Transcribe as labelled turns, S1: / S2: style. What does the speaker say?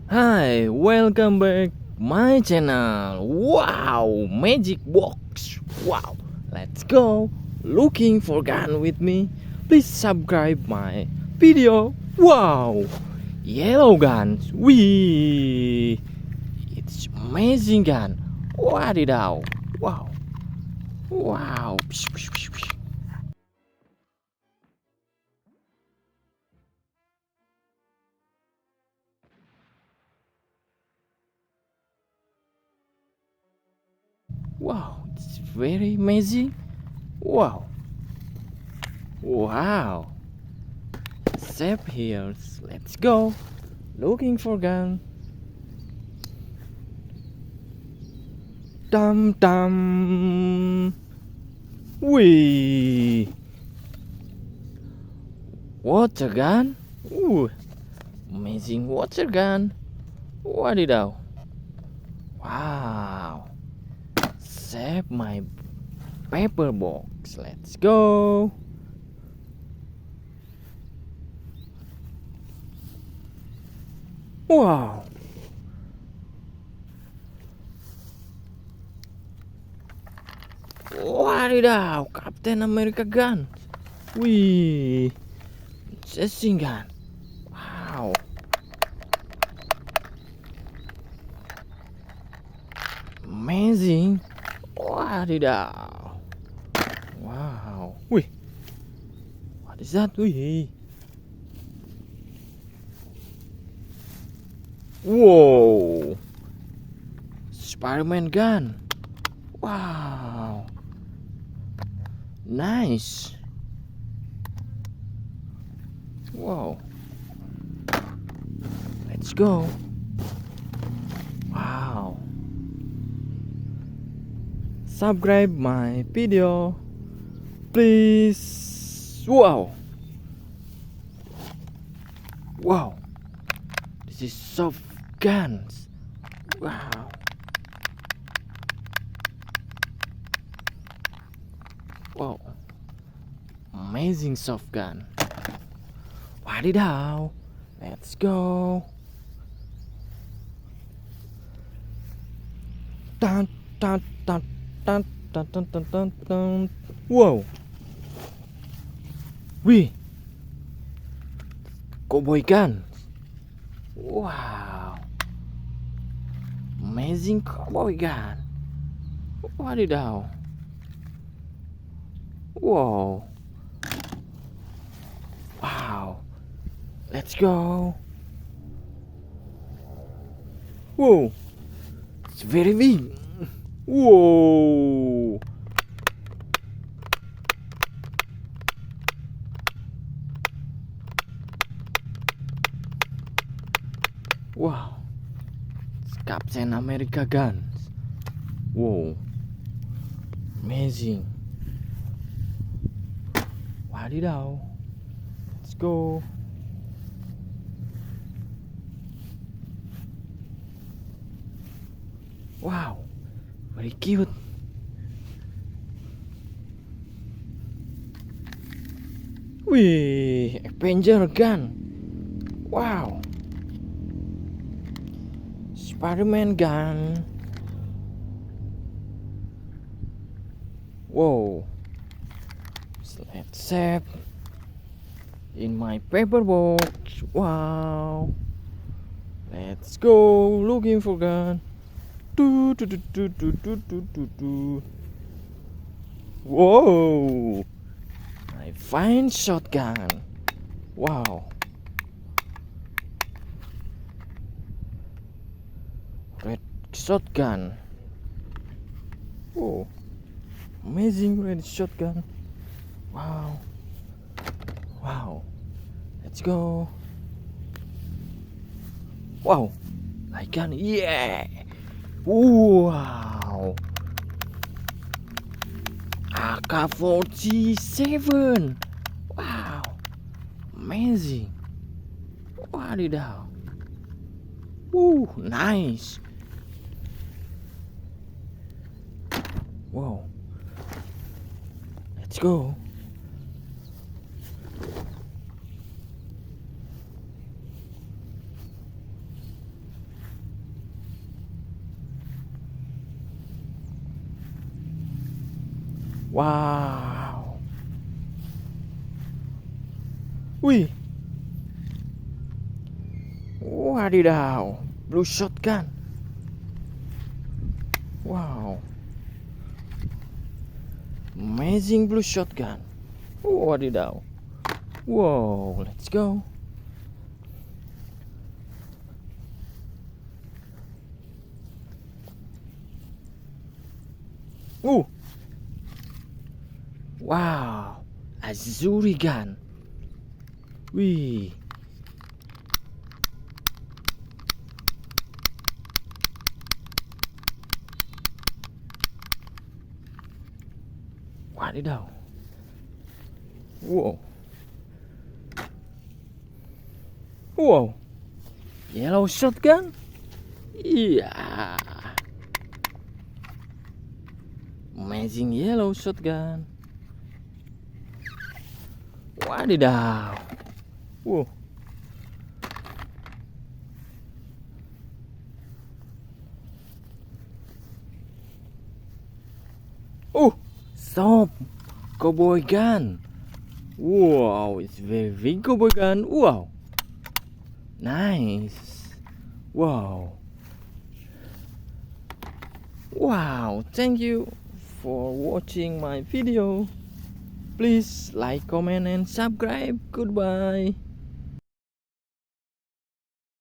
S1: Hi, welcome back my channel. Wow, magic box. Wow, let's go looking for gun with me. Please subscribe my video. Wow, yellow guns. Wee, it's amazing gun. What it out? Wow, wow. Psh, psh, psh, psh. Wow, it's very amazing. Wow, wow. Safe here. Let's go. Looking for gun. Dum dum. Wee. Water gun. Ooh. Amazing water gun. Wadidaw. Wow. Save my paper box. Let's go. Wow. Wadidaw. Captain America gun. Wih. Chasing gun. Wow. Amazing. Wadidaw. Wow. Wih. What is that? Wih. Wow. Spider-Man gun. Wow. Nice. Wow. Let's go. Wow. Subscribe my video. Please. Wow. Wow. This is soft guns. Wow. Wow. Amazing soft gun. Wadidaw. Let's go. Dun, dun, dun, dun, dun, dun, dun, dun, dun. Wow. Wih. Cowboy gun. Wow. Amazing cowboy gun. Wadidaw. Wow. Wow. Let's go. Whoa. It's very big. Whoa. Wow. It's Captain America guns. Whoa. Amazing. Wadidaw. Let's go. Wow. Very cute. Wih, Avenger gun. Wow. Spider-Man gun. Whoa. Let's save in my paper box. Wow. Let's go looking for gun. Do, do, do, do, do, do, do, do, do. Whoa. I find shotgun. Wow. Red shotgun. Oh, amazing red shotgun. Wow. Wow. Let's go. Wow. I can. Yeah. Wow. AK-47. Wow. Amazing. Wadidaw. Ooh, nice. Wow. Let's go. Wow. Wih. Wadidaw. Blue shotgun. Wow. Amazing blue shotgun. Wadidaw. Whoa, let's go. Wow, Azuri gun. Wih. Wadidaw. Wow. Wow. Yellow shotgun. Iya. Amazing yellow shotgun. Wadidaw. Wow. Stop. Cowboy gun. Wow, it's very big cowboy gun. Wow. Nice. Wow. Wow, thank you for watching my video. Please like, comment and subscribe. Goodbye.